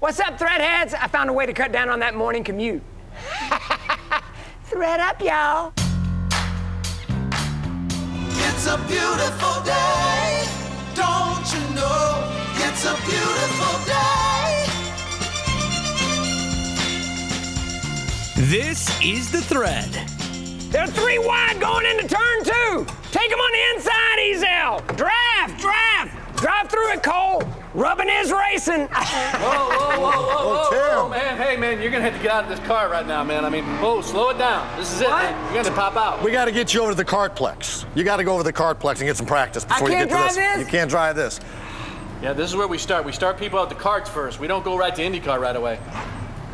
What's up, Threadheads? I found a way to cut down on that morning commute. Thread up, y'all. It's a beautiful day, don't you know? It's a beautiful day. This is The Thread. They're 3 wide going into turn 2. Take them on the inside, Ezel. Draft. Drive through it, Cole. Rubbing is racing. Whoa, man. Hey, man, you're going to have to get out of this car right now, man. I mean, slow it down. This is it, man. You're going to pop out. We got to get you over to the kartplex. You got to go over to the kartplex and get some practice before you get to this. This? You can't drive this. Yeah, this is where we start. We start people out the karts first. We don't go right to IndyCar right away.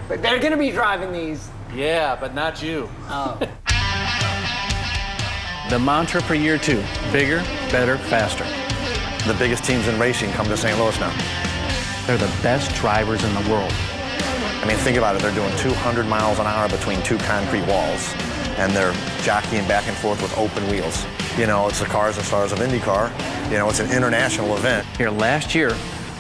But they're going to be driving these. Yeah, but not you. Oh. The mantra for year 2, bigger, better, faster. The biggest teams in racing come to St. Louis now. They're the best drivers in the world. I mean, think about it. They're doing 200 miles an hour between 2 concrete walls, and they're jockeying back and forth with open wheels. You know, it's the cars and stars of IndyCar. You know, it's an international event. Here, last year,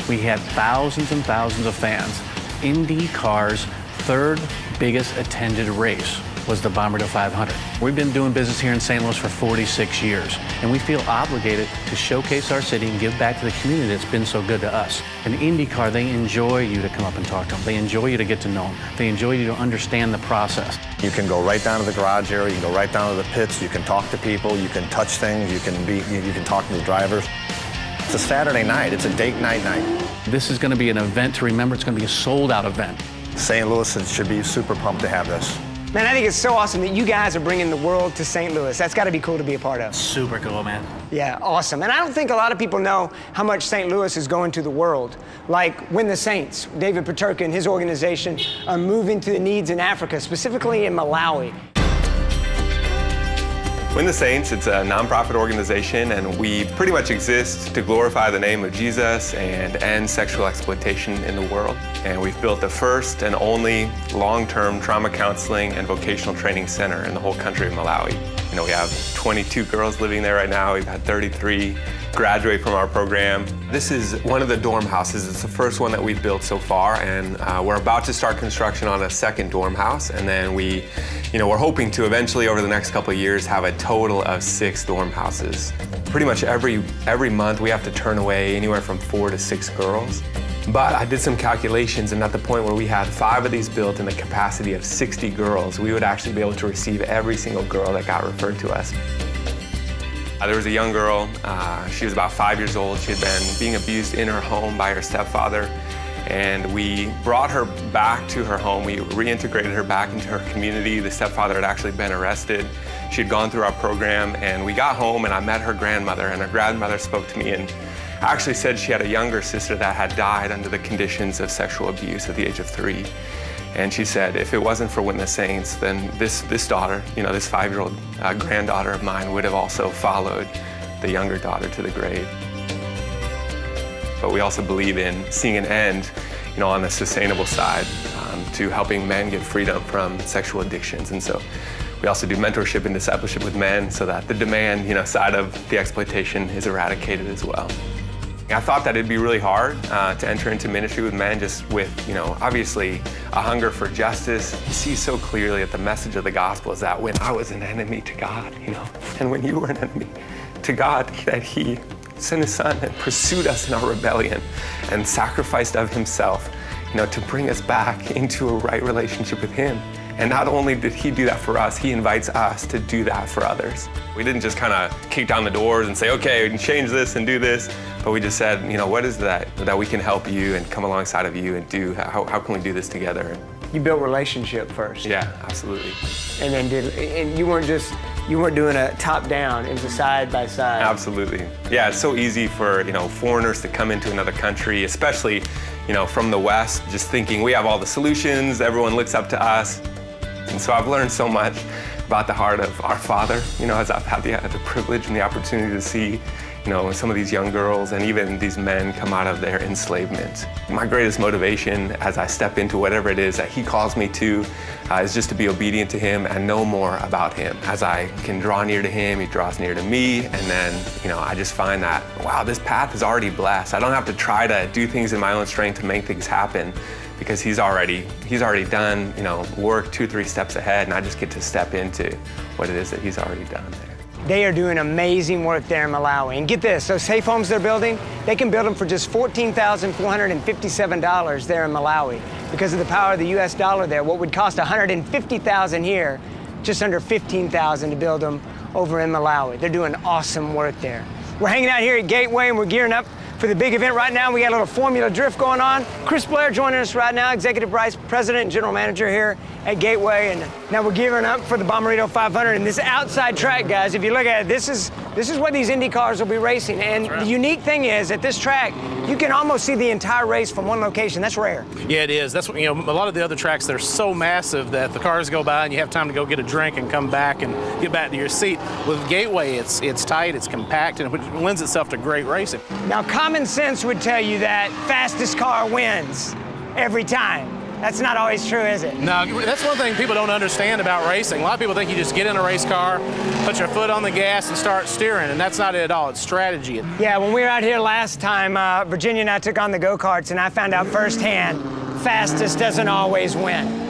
we had thousands and thousands of fans. IndyCar's 3rd biggest attended race was the Bommarito 500. We've been doing business here in St. Louis for 46 years, and we feel obligated to showcase our city and give back to the community that's been so good to us. In IndyCar, they enjoy you to come up and talk to them. They enjoy you to get to know them. They enjoy you to understand the process. You can go right down to the garage area, you can go right down to the pits, you can talk to people, you can touch things, you can talk to the drivers. It's a Saturday night, it's a date night. This is gonna be an event to remember. It's gonna be a sold-out event. St. Louis should be super pumped to have this. Man, I think it's so awesome that you guys are bringing the world to St. Louis. That's got to be cool to be a part of. Super cool, man. Yeah, awesome. And I don't think a lot of people know how much St. Louis is going to the world. Like when the Saints, David Paterka and his organization are moving to the needs in Africa, specifically in Malawi. Win the Saints, it's a nonprofit organization, and we pretty much exist to glorify the name of Jesus and end sexual exploitation in the world. And we've built the first and only long-term trauma counseling and vocational training center in the whole country of Malawi. You know, we have 22 girls living there right now. We've had 33 graduate from our program. This is one of the dorm houses. It's the first one that we've built so far, and we're about to start construction on a second dorm house, and then we're hoping to eventually, over the next couple of years, have a total of 6 dorm houses. Pretty much every month we have to turn away anywhere from 4 to 6 girls. But I did some calculations, and at the point where we had 5 of these built and the capacity of 60 girls, we would actually be able to receive every single girl that got referred to us. There was a young girl, she was about 5 years old. She had been being abused in her home by her stepfather, and we brought her back to her home. We reintegrated her back into her community. The stepfather had actually been arrested. She had gone through our program, and we got home, and I met her grandmother, and her grandmother spoke to me and actually said she had a younger sister that had died under the conditions of sexual abuse at the age of 3. And she said, if it wasn't for Win the Saints, then this daughter, this 5-year-old granddaughter of mine would have also followed the younger daughter to the grave. But we also believe in seeing an end, on the sustainable side, to helping men get freedom from sexual addictions. And so we also do mentorship and discipleship with men so that the demand, side of the exploitation is eradicated as well. I thought that it'd be really hard to enter into ministry with men, just with, obviously a hunger for justice. You see so clearly that the message of the gospel is that when I was an enemy to God, and when you were an enemy to God, that he sent his son and pursued us in our rebellion and sacrificed of himself, to bring us back into a right relationship with him. And not only did he do that for us, he invites us to do that for others. We didn't just kind of kick down the doors and say, okay, we can change this and do this, but we just said, what is that we can help you and come alongside of you and do, how can we do this together? You built relationship first. Yeah, absolutely. And then you weren't doing a top down, it was a side by side. Absolutely. Yeah, it's so easy for, foreigners to come into another country, especially, from the West, just thinking we have all the solutions, everyone looks up to us. And so I've learned so much about the heart of our Father, as I've had the privilege and the opportunity to see, some of these young girls and even these men come out of their enslavement. My greatest motivation as I step into whatever it is that he calls me to is just to be obedient to him and know more about him. As I can draw near to him, he draws near to me, and then, I just find that, wow, this path is already blessed. I don't have to try to do things in my own strength to make things happen, because he's already done, work 2-3 steps ahead, and I just get to step into what it is that he's already done there. They are doing amazing work there in Malawi. And get this, those safe homes they're building, they can build them for just $14,457 there in Malawi. Because of the power of the US dollar there, what would cost $150,000 here, just under $15,000 to build them over in Malawi. They're doing awesome work there. We're hanging out here at Gateway and we're gearing up for the big event right now. We got a little Formula Drift going on. Chris Blair joining us right now, Executive Vice President and General Manager here at Gateway. And now we're gearing up for the Bommarito 500. And this outside track, guys, if you look at it, this is what these Indy cars will be racing. And the unique thing is, at this track, you can almost see the entire race from one location. That's rare. Yeah, it is. That's what, a lot of the other tracks, they're so massive that the cars go by and you have time to go get a drink and come back and get back to your seat. With Gateway, it's tight, it's compact, and it lends itself to great racing. Now, common sense would tell you that fastest car wins every time. That's not always true, is it? No, that's one thing people don't understand about racing. A lot of people think you just get in a race car, put your foot on the gas, and start steering, and that's not it at all. It's strategy. Yeah, when we were out here last time, Virginia and I took on the go-karts, and I found out firsthand, fastest doesn't always win.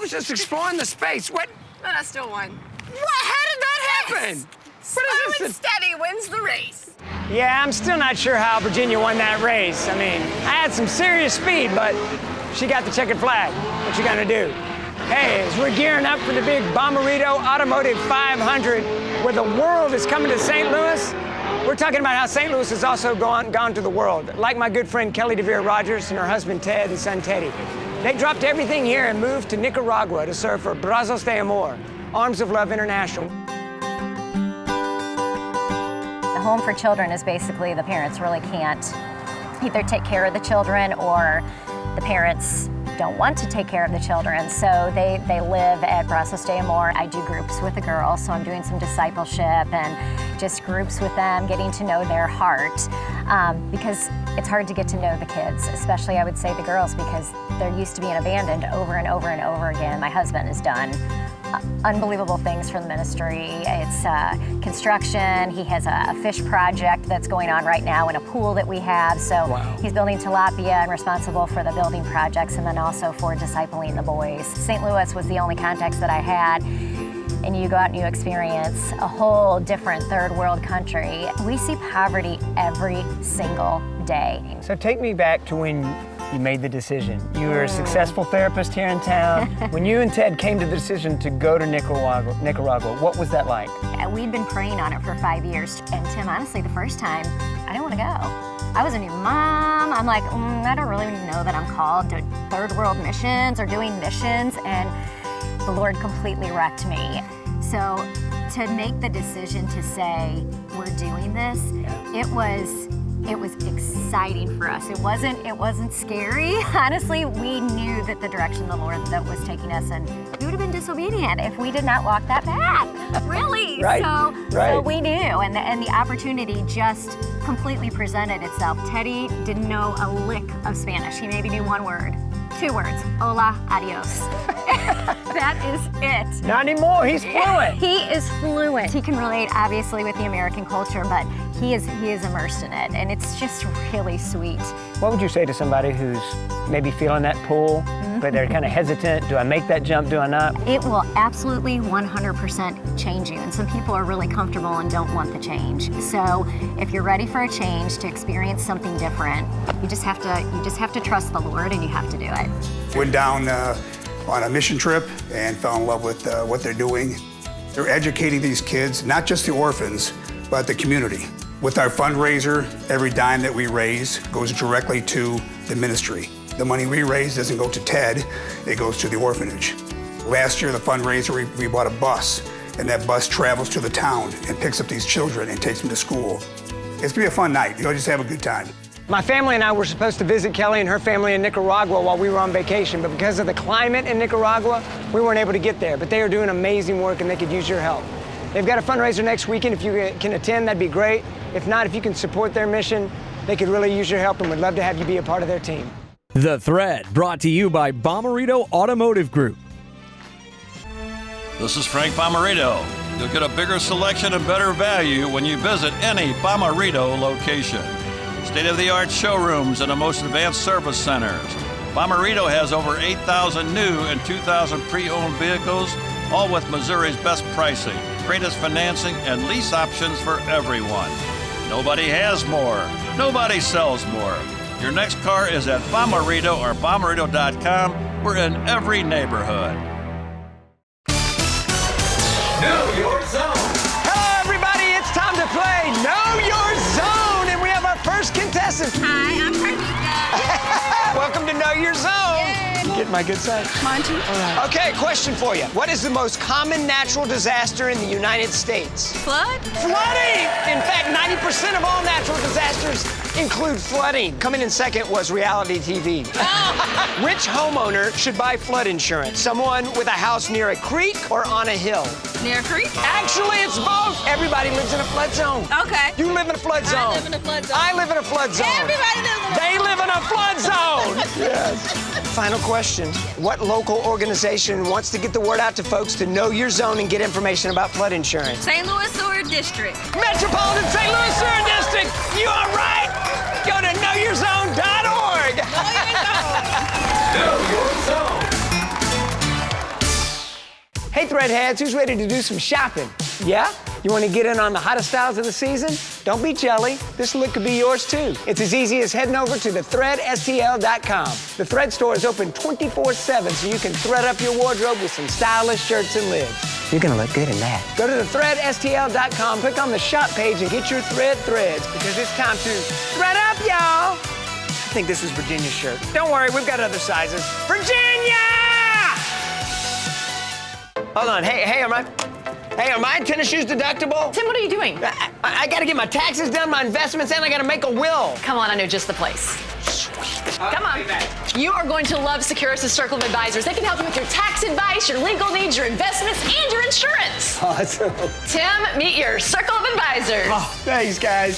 Just exploring the space. What? But I still won. What? How did that happen? Slow and steady wins the race. Yeah, I'm still not sure how Virginia won that race. I mean, I had some serious speed, but she got the checkered flag. What you gonna do? Hey, as we're gearing up for the big Bommarito Automotive 500, where the world is coming to St. Louis, we're talking about how St. Louis has also gone to the world. Like my good friend Kelly DeVere Rogers and her husband Ted and son Teddy. They dropped everything here and moved to Nicaragua to serve for Brazos de Amor, Arms of Love International. The home for children is basically the parents really can't either take care of the children or the parents don't want to take care of the children, so they live at Brazos de Amor. I do groups with the girls, so I'm doing some discipleship and just groups with them, getting to know their heart, because it's hard to get to know the kids, especially I would say the girls, because they're used to being abandoned over and over and over again. My husband has done unbelievable things for the ministry. It's construction. He has a fish project that's going on right now in a pool that we have. So He's building tilapia and responsible for the building projects and then also for discipling the boys. St. Louis was the only context that I had. And you go out and you experience a whole different third world country. We see poverty every single day. So take me back to when you made the decision. You were a successful therapist here in town. When you and Ted came to the decision to go to Nicaragua, what was that like? We'd been praying on it for 5 years. And Tim, honestly, the first time, I didn't want to go. I was a new mom. I'm like, I don't really know that I'm called to third world missions or doing missions. And the Lord completely wrecked me. So to make the decision to say, we're doing this, it was exciting for us. It wasn't scary. Honestly, we knew that the direction the Lord that was taking us, and we would have been disobedient if we did not walk that path. Really. So we knew, and the opportunity just completely presented itself. Teddy didn't know a lick of Spanish. He maybe knew one word. 2 words, hola, adios. That is it. Not anymore, he's fluent. He is fluent. He can relate, obviously, with the American culture, but he is immersed in it, and it's just really sweet. What would you say to somebody who's maybe feeling that pull, but they're kind of hesitant? Do I make that jump, do I not? It will absolutely 100% change you, and some people are really comfortable and don't want the change. So if you're ready for a change, to experience something different, you just have to trust the Lord, and you have to do it. Went down on a mission trip and fell in love with what they're doing. They're educating these kids, not just the orphans, but the community. With our fundraiser, every dime that we raise goes directly to the ministry. The money we raise doesn't go to Ted, it goes to the orphanage. Last year, the fundraiser, we bought a bus, and that bus travels to the town and picks up these children and takes them to school. It's gonna be a fun night. You'll just have a good time. My family and I were supposed to visit Kelly and her family in Nicaragua while we were on vacation, but because of the climate in Nicaragua, we weren't able to get there. But they are doing amazing work and they could use your help. They've got a fundraiser next weekend. If you can attend, that'd be great. If not, if you can support their mission, they could really use your help and would love to have you be a part of their team. The Thread, brought to you by Bommarito Automotive Group. This is Frank Bommarito. You'll get a bigger selection and better value when you visit any Bommarito location. State-of-the-art showrooms and the most advanced service centers. Bommarito has over 8,000 new and 2,000 pre-owned vehicles, all with Missouri's best pricing, greatest financing, and lease options for everyone. Nobody has more. Nobody sells more. Your next car is at Bommarito or Bommarito.com. We're in every neighborhood. Know your zone. Hello, everybody. It's time to play Know Your Zone, and we have our first contestant. Hi, I'm Carlita. Welcome to Know Your Zone. Yay. Get my good side. Monty. All right. Okay, question for you. What is the most common natural disaster in the United States? Flood? Flooding! In fact, 90% of all natural disasters include flooding. Coming in second was reality TV. Oh. Which homeowner should buy flood insurance? Someone with a house near a creek or on a hill? Near a creek? Actually, it's both. Everybody lives in a flood zone. Okay. You live in a flood zone. I live in a flood zone. I live in a flood zone. Everybody lives in a They live in a flood zone. Yes. Final question. What local organization wants to get the word out to folks to know your zone and get information about flood insurance? St. Louis Sewer District. Metropolitan St. Louis Sewer District. You are right. Go to knowyourzone.org. Know your zone. Hey, Threadheads, who's ready to do some shopping? Yeah? You want to get in on the hottest styles of the season? Don't be jelly. This look could be yours too. It's as easy as heading over to thethreadstl.com. The Thread store is open 24/7, so you can thread up your wardrobe with some stylish shirts and lids. You're gonna look good in that. Go to thethreadstl.com, click on the shop page, and get your Thread threads, because it's time to thread up, y'all. I think this is Virginia's shirt. Don't worry, we've got other sizes. Virginia! Hold on. Hey, are my tennis shoes deductible? Tim, what are you doing? I got to get my taxes done, my investments, and I got to make a will. Come on, I know just the place. Sweet. Come on. You are going to love Securus' Circle of Advisors. They can help you with your tax advice, your legal needs, your investments, and your insurance. Awesome. Tim, meet your Circle of Advisors. Oh, thanks, guys.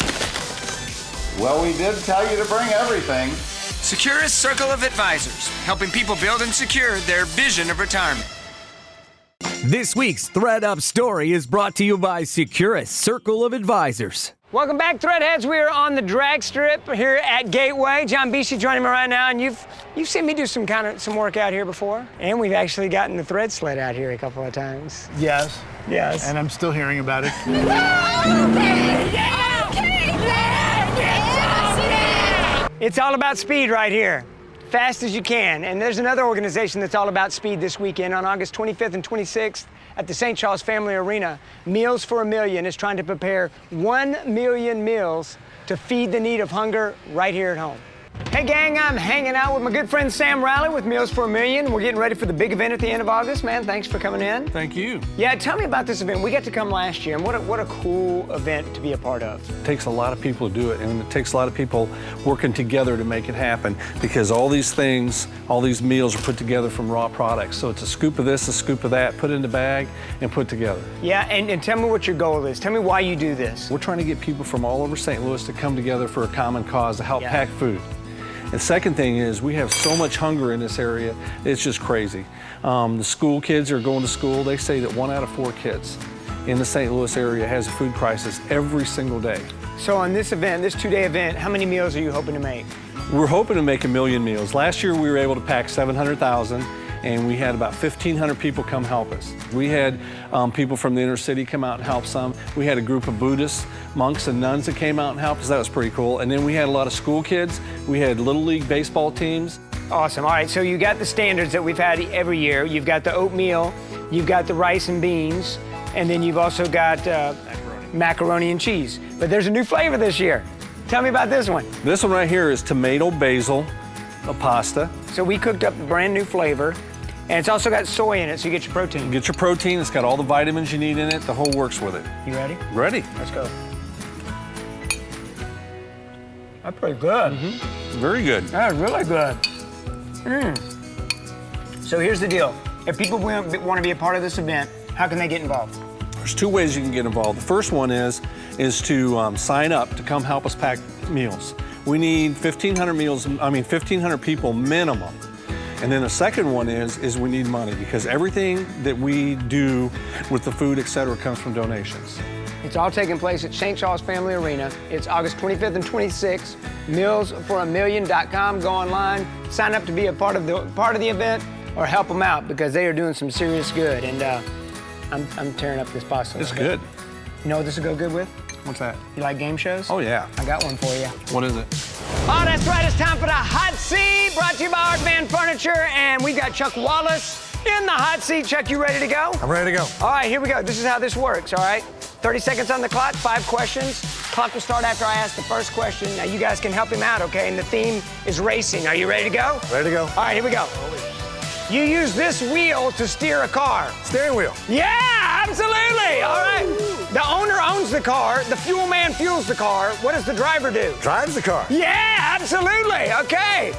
Well, we did tell you to bring everything. Securus Circle of Advisors, helping people build and secure their vision of retirement. This week's Thread Up story is brought to you by Securus Circle of Advisors. Welcome back, Threadheads. We are on the drag strip here at Gateway. John Beachy joining me right now, and you've seen me do some work out here before, and we've actually gotten the thread sled out here a couple of times. Yes. Yes. And I'm still hearing about it. It's all about speed right here. Fast as you can. And there's another organization that's all about speed this weekend on August 25th and 26th at the St. Charles Family Arena. Meals for a Million is trying to prepare 1 million meals to feed the need of hunger right here at home. Hey gang, I'm hanging out with my good friend Sam Riley with Meals for a Million. We're getting ready for the big event at the end of August. Man, thanks for coming in. Thank you. Yeah, tell me about this event. We got to come last year, and what a cool event to be a part of. It takes a lot of people to do it, and it takes a lot of people working together to make it happen, because all these things, all these meals are put together from raw products. So it's a scoop of this, a scoop of that, put in the bag, and put together. Yeah, and tell me what your goal is. Tell me why you do this. We're trying to get people from all over St. Louis to come together for a common cause to help pack food. And second thing is, we have so much hunger in this area, it's just crazy. The school kids are going to school. They say that 1 out of 4 kids in the St. Louis area has a food crisis every single day. So on this event, this 2-day event, how many meals are you hoping to make? We're hoping to make 1 million meals. Last year we were able to pack 700,000, and we had about 1,500 people come help us. We had people from the inner city come out and help some. We had a group of Buddhists, monks and nuns that came out and helped us. That was pretty cool. And then we had a lot of school kids. We had Little League baseball teams. Awesome. All right, so you got the standards that we've had every year. You've got the oatmeal, you've got the rice and beans, And then you've also got macaroni and cheese. But there's a new flavor this year. Tell me about this one. This one right here is tomato basil pasta. So we cooked up a brand new flavor, and it's also got soy in it, so you get your protein. You get your protein, it's got all the vitamins you need in it, the whole works with it. You ready? Ready. Let's go. That's pretty good. Very good. That's really good. So here's the deal. If people want to be a part of this event, how can they get involved? There's two ways you can get involved. The first one is to sign up to come help us pack meals. We need 1,500 people minimum. And then the second one is we need money, because everything that we do with the food, et cetera, comes from donations. It's all taking place at St. Charles Family Arena. It's August 25th and 26th. Mealsforamillion.com. Go online, sign up to be a part of the event, or help them out, because they are doing some serious good. And I'm tearing up this pasta. It's good. You know what this would go good with? What's that? You like game shows? Oh, yeah. I got one for you. What is it? Oh, that's right. It's time for the hot seat, brought to you by Art Van Furniture. And we got Chuck Wallace in the hot seat. Chuck, you ready to go? I'm ready to go. All right, here we go. This is how this works, all right? 30 seconds on the clock, 5 questions. Clock will start after I ask the first question. Now, you guys can help him out, okay? And the theme is racing. Are you ready to go? Ready to go. All right, here we go. You use this wheel to steer a car. Steering wheel. Yeah, absolutely. All right. The owner owns the car. The fuel man fuels the car. What does the driver do? Drives the car. Yeah, absolutely. Okay.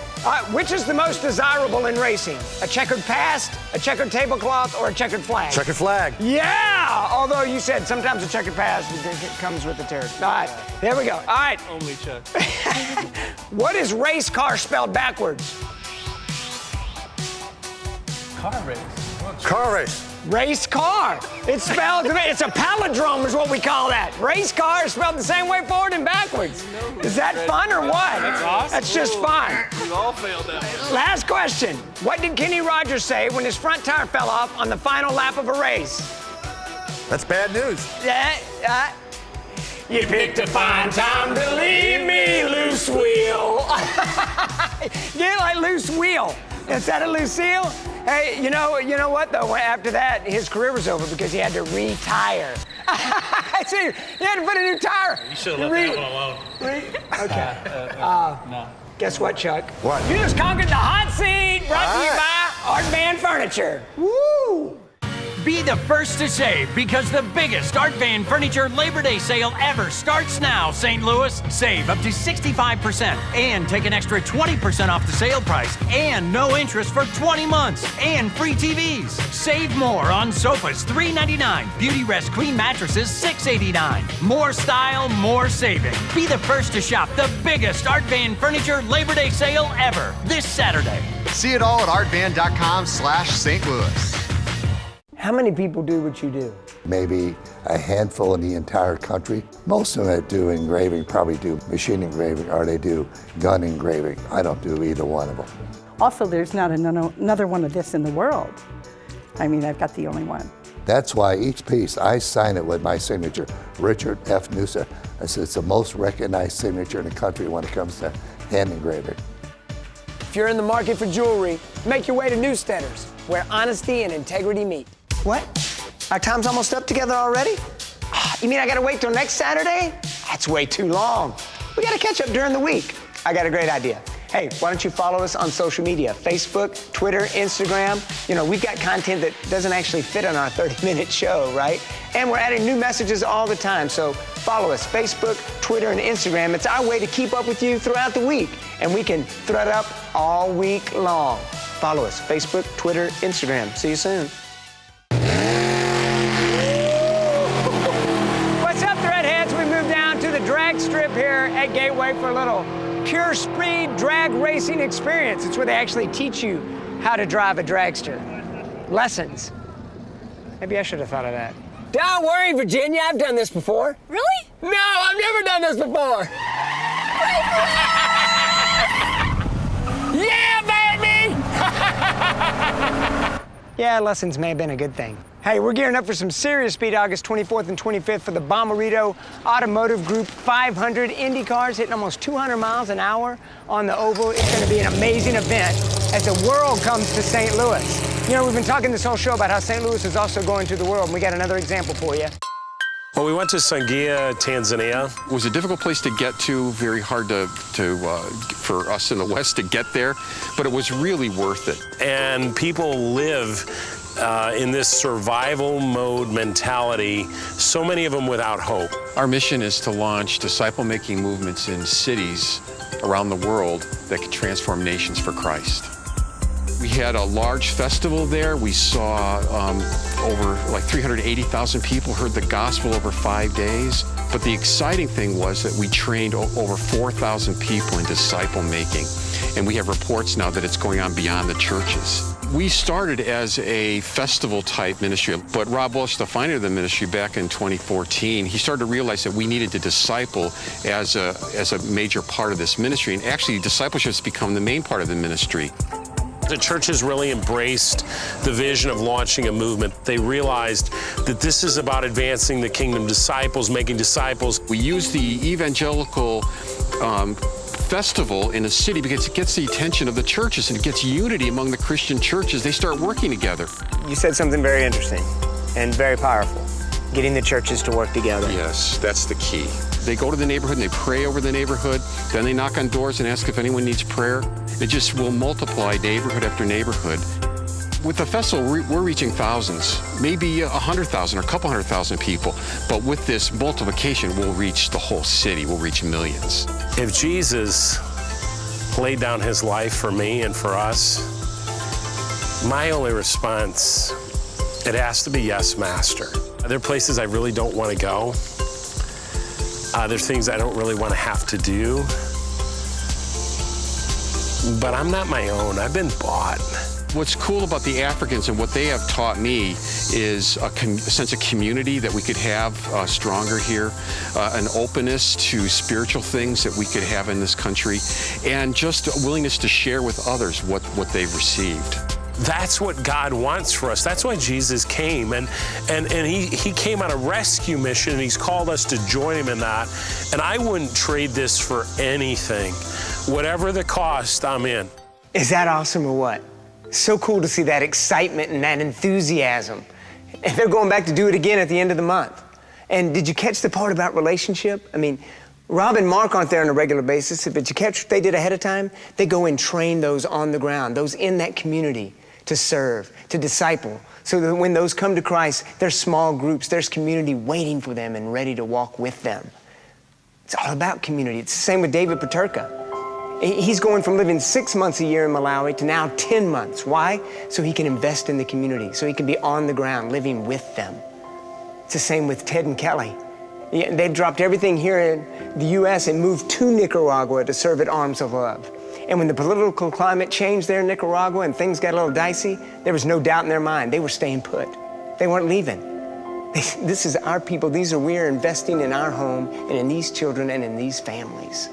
Which is the most desirable in racing? A checkered past, a checkered tablecloth, or a checkered flag? Checkered flag. Yeah. Although you said sometimes a checkered past comes with the territory. All right. There we go. All right. Only Chuck. What is race car spelled backwards? Car race. Car race. Race car. It's spelled, it's a palindrome is what we call that. Race car is spelled the same way forward and backwards. Is that fun or what? That's awesome. That's just fun. You all failed that one. Last question. What did Kenny Rogers say when his front tire fell off on the final lap of a race? That's bad news. You picked a fine time to leave me, loose wheel. Yeah, like loose wheel. Is that a Lucille? Hey, you know what though? After that, his career was over because he had to retire. See, he had to put a new tire. You should have left that one alone. Okay. No. Guess what, Chuck? What? You just conquered the hot seat, brought to you by Art Van Furniture. Woo! Be the first to save, because the biggest Art Van Furniture Labor Day sale ever starts now, St. Louis. Save up to 65% and take an extra 20% off the sale price, and no interest for 20 months, and free TVs. Save more on sofas, $399. Beauty Rest Queen mattresses, $689. More style, more saving. Be the first to shop the biggest Art Van Furniture Labor Day sale ever this Saturday. See it all at artvan.com/St. Louis. How many people do what you do? Maybe a handful in the entire country. Most of them that do engraving probably do machine engraving, or they do gun engraving. I don't do either one of them. Also, there's not another one of this in the world. I mean, I've got the only one. That's why each piece, I sign it with my signature, Richard F. Noosa. It's the most recognized signature in the country when it comes to hand engraving. If you're in the market for jewelry, make your way to Newsteaders, where honesty and integrity meet. What? Our time's almost up together already? You mean I gotta wait till next Saturday? That's way too long. We gotta catch up during the week. I got a great idea. Hey, why don't you follow us on social media? Facebook, Twitter, Instagram. You know, we've got content that doesn't actually fit on our 30-minute show, right? And we're adding new messages all the time. So follow us, Facebook, Twitter, and Instagram. It's our way to keep up with you throughout the week. And we can thread up all week long. Follow us, Facebook, Twitter, Instagram. See you soon. What's up, Threadheads? We moved down to the drag strip here at Gateway for a little pure speed drag racing experience. It's where they actually teach you how to drive a dragster. Lessons. Maybe I should have thought of that. Don't worry, Virginia, I've done this before. Really? No, I've never done this before. Yeah, baby! Yeah, lessons may have been a good thing. Hey, we're gearing up for some serious speed August 24th and 25th for the Bommarito Automotive Group 500 IndyCars, hitting almost 200 miles an hour on the oval. It's going to be an amazing event as the world comes to St. Louis. You know, we've been talking this whole show about how St. Louis is also going to the world, and we got another example for you. Well, we went to Songea, Tanzania. It was a difficult place to get to, very hard for us in the West to get there, but it was really worth it. And people live in this survival mode mentality, so many of them without hope. Our mission is to launch disciple-making movements in cities around the world that can transform nations for Christ. We had a large festival there. We saw over like 380,000 people heard the gospel over 5 days. But the exciting thing was that we trained over 4,000 people in disciple making. And we have reports now that it's going on beyond the churches. We started as a festival type ministry, but Rob Walsh, the founder of the ministry back in 2014, he started to realize that we needed to disciple as a major part of this ministry. And actually discipleship has become the main part of the ministry. The church has really embraced the vision of launching a movement. They realized that this is about advancing the kingdom, disciples, making disciples. We use the evangelical festival in a city because it gets the attention of the churches and it gets unity among the Christian churches. They start working together. You said something very interesting and very powerful, getting the churches to work together. Yes, that's the key. They go to the neighborhood and they pray over the neighborhood. Then they knock on doors and ask if anyone needs prayer. It just will multiply neighborhood after neighborhood. With the festival, we're reaching thousands, maybe 100,000 or a couple 100,000 people. But with this multiplication, we'll reach the whole city. We'll reach millions. If Jesus laid down his life for me and for us, my only response, it has to be yes, Master. There are places I really don't want to go. There's things I don't really want to have to do. But I'm not my own. I've been bought. What's cool about the Africans and what they have taught me is a sense of community that we could have stronger here, an openness to spiritual things that we could have in this country, and just a willingness to share with others what they've received. That's what God wants for us. That's why Jesus came. And he came on a rescue mission, and he's called us to join him in that. And I wouldn't trade this for anything. Whatever the cost, I'm in. Is that awesome or what? So cool to see that excitement and that enthusiasm. And they're going back to do it again at the end of the month. And did you catch the part about relationship? I mean, Rob and Mark aren't there on a regular basis, but you catch what they did ahead of time? They go and train those on the ground, those in that community, to serve, to disciple, so that when those come to Christ, there's small groups, there's community waiting for them and ready to walk with them. It's all about community. It's the same with David Paterka. He's going from living 6 months a year in Malawi to now 10 months. Why? So he can invest in the community, so he can be on the ground living with them. It's the same with Ted and Kelly. They've dropped everything here in the U.S. and moved to Nicaragua to serve at Arms of Love. And when the political climate changed there in Nicaragua and things got a little dicey, there was no doubt in their mind. They were staying put. They weren't leaving. This is our people. We're investing in our home and in these children and in these families.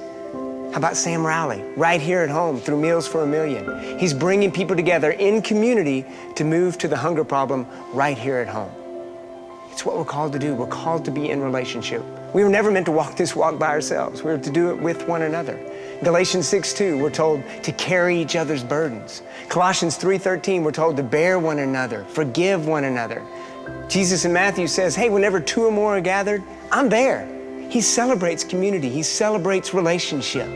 How about Sam Rowley, right here at home through Meals for a Million? He's bringing people together in community to move to the hunger problem right here at home. It's what we're called to do. We're called to be in relationship. We were never meant to walk this walk by ourselves. We were to do it with one another. Galatians 6:2, we're told to carry each other's burdens. Colossians 3:13, we're told to bear one another, forgive one another. Jesus in Matthew says, hey, whenever two or more are gathered, I'm there. He celebrates community. He celebrates relationship.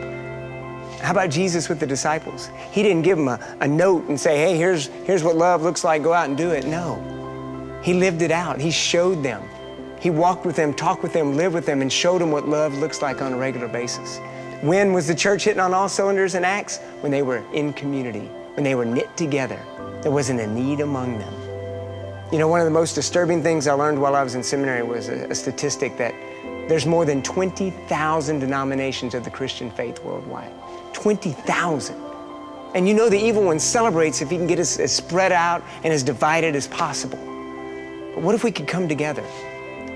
How about Jesus with the disciples? He didn't give them a note and say, hey, here's what love looks like, go out and do it. No, he lived it out. He showed them. He walked with them, talked with them, lived with them, and showed them what love looks like on a regular basis. When was the church hitting on all cylinders in Acts? When they were in community, when they were knit together. There wasn't a need among them. You know, one of the most disturbing things I learned while I was in seminary was a statistic that there's more than 20,000 denominations of the Christian faith worldwide. 20,000. And you know the evil one celebrates if he can get us as spread out and as divided as possible. But what if we could come together?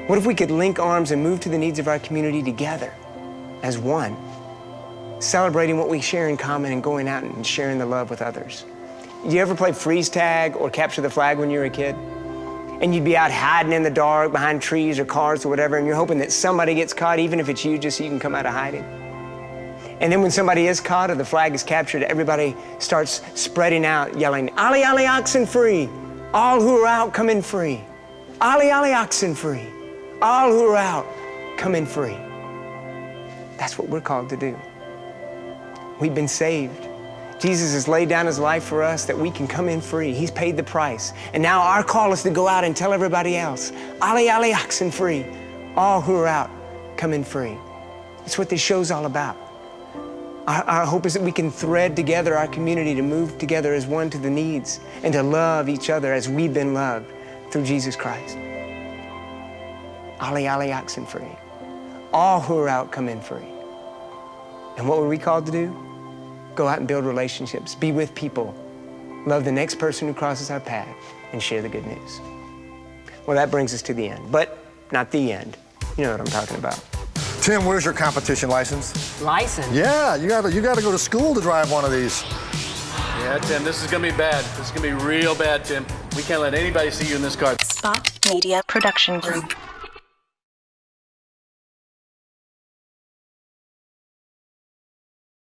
What if we could link arms and move to the needs of our community together as one, celebrating what we share in common and going out and sharing the love with others? Did you ever play freeze tag or capture the flag when you were a kid? And you'd be out hiding in the dark behind trees or cars or whatever, and you're hoping that somebody gets caught, even if it's you, just so you can come out of hiding. And then when somebody is caught or the flag is captured, everybody starts spreading out, yelling, "Ali, Ali, oxen free. All who are out, come in free. Ali, Ali, oxen free. All who are out, come in free." That's what we're called to do. We've been saved. Jesus has laid down his life for us that we can come in free. He's paid the price. And now our call is to go out and tell everybody else, "Ali, Ali, oxen free. All who are out, come in free." That's what this show's all about. Our hope is that we can thread together our community to move together as one to the needs and to love each other as we've been loved through Jesus Christ. Ali, Ali, oxen free. All who are out, come in free. And what were we called to do? Go out and build relationships, be with people, love the next person who crosses our path, and share the good news. Well, that brings us to the end, but not the end. You know what I'm talking about. Tim, where's your competition license? License? Yeah, you gotta go to school to drive one of these. Yeah, Tim, this is gonna be bad. This is gonna be real bad, Tim. We can't let anybody see you in this car. Spot Media Production Group.